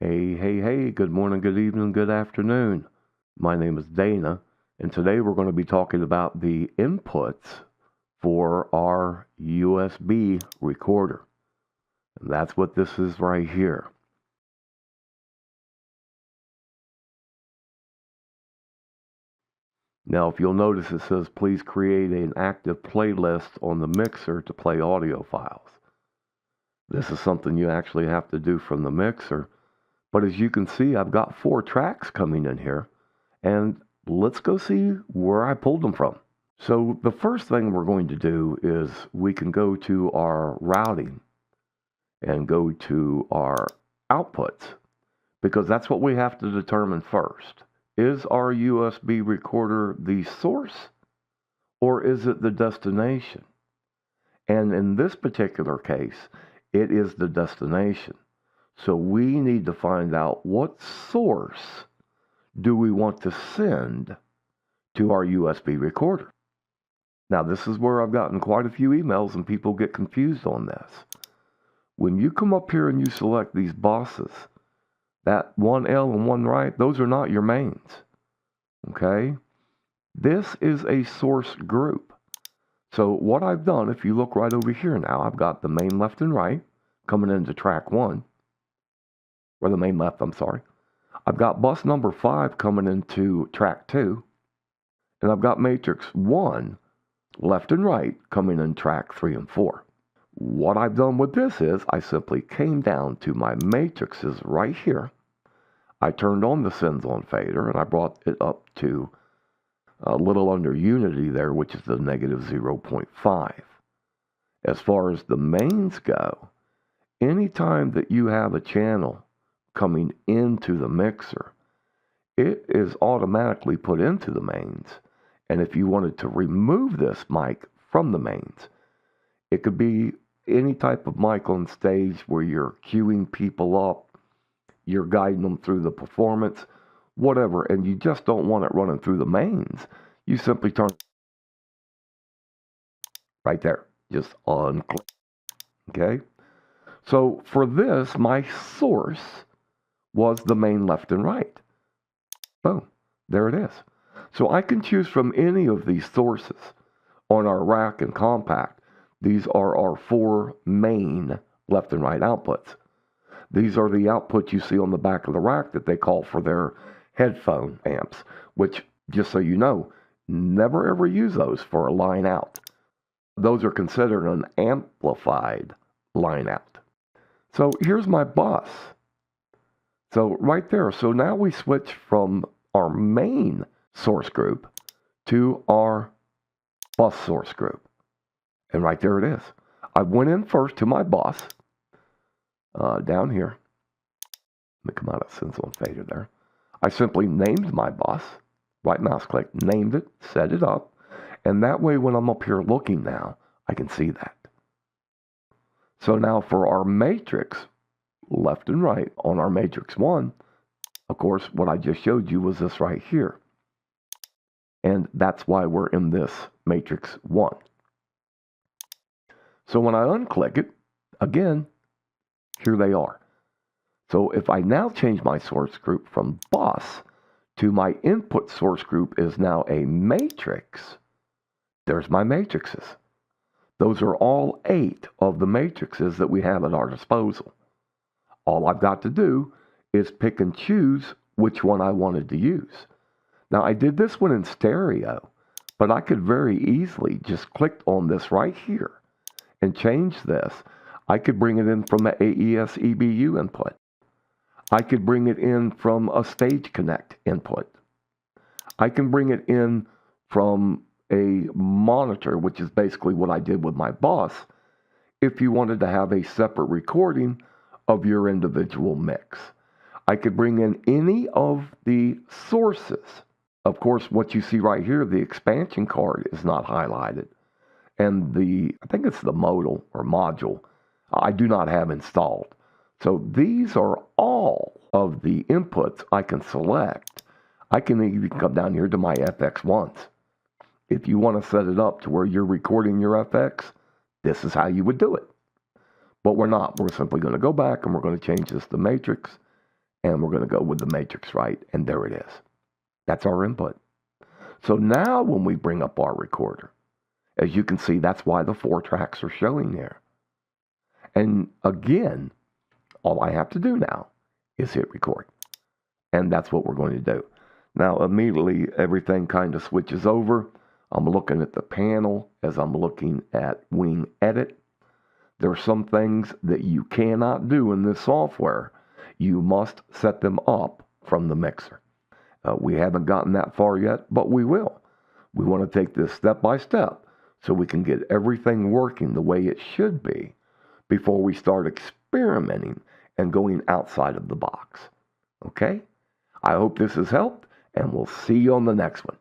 Hey, good morning, good evening, good afternoon. My name is Dana, and today we're going to be talking about the inputs for our USB recorder. And that's what this is right here. Now, if you'll notice, it says please create an active playlist on the mixer to play audio files. This is something you actually have to do from the mixer. But as you can see, I've got 4 tracks coming in here. And let's go see where I pulled them from. So the first thing we're going to do is we can go to our routing and go to our outputs, because that's what we have to determine first. Is our USB recorder the source or is it the destination? And in this particular case, it is the destination. So we need to find out what source do we want to send to our USB recorder. Now, this is where I've gotten quite a few emails and people get confused on this. When you come up here and you select these bosses, that one L and one right, those are not your mains. Okay? This is a source group. So what I've done, if you look right over here now, I've got the main left and right coming into track 1. Or the main left, I'm sorry. I've got bus number 5 coming into track 2. And I've got matrix 1, left and right, coming in track 3 and 4. What I've done with this is I simply came down to my matrices right here. I turned on the sends on fader and I brought it up to a little under unity there, which is the negative 0.5. As far as the mains go, anytime that you have a channel coming into the mixer, it is automatically put into the mains. And if you wanted to remove this mic from the mains, it could be any type of mic on stage where you're queuing people up, you're guiding them through the performance, whatever, and you just don't want it running through the mains. You simply turn right there, just unclick. Okay? So for this, my source was the main left and right. Boom. There it is. So I can choose from any of these sources on our rack and compact. These are our 4 main left and right outputs. These are the outputs you see on the back of the rack that they call for their headphone amps, which, just so you know, never ever use those for a line out. Those are considered an amplified line out. So here's my bus. So right there. So now we switch from our main source group to our bus source group. And right there it is. I went in first to my bus, down here. Let me come out of sends on fader there. I simply named my bus, right mouse click, named it, set it up, and that way when I'm up here looking now, I can see that. So now for our matrix, left and right, on our matrix 1, of course, what I just showed you was this right here. And that's why we're in this matrix 1. So when I unclick it, again, here they are. So if I now change my source group from bus to my input source group is now a matrix, there's my matrices. Those are all 8 of the matrices that we have at our disposal. All I've got to do is pick and choose which one I wanted to use. Now, I did this one in stereo, but I could very easily just click on this right here and change this. I could bring it in from an AES EBU input. I could bring it in from a Stage Connect input. I can bring it in from a monitor, which is basically what I did with my bus, if you wanted to have a separate recording of your individual mix. I could bring in any of the sources. Of course, what you see right here, the expansion card is not highlighted. And I think it's the module, I do not have installed. So these are all of the inputs I can select. I can even come down here to my FX1s. If you want to set it up to where you're recording your FX, this is how you would do it. But we're not. We're simply going to go back and we're going to change this to matrix. and we're going to go with the matrix right, and there it is. That's our input. So now when we bring up our recorder, as you can see, that's why the 4 tracks are showing there. And again, all I have to do now is hit record. And that's what we're going to do. Now, immediately, everything kind of switches over. I'm looking at the panel as I'm looking at Wing Edit. There are some things that you cannot do in this software. You must set them up from the mixer. We haven't gotten that far yet, but we will. We want to take this step by step so we can get everything working the way it should be before we start experimenting and going outside of the box. Okay? I hope this has helped, and we'll see you on the next one.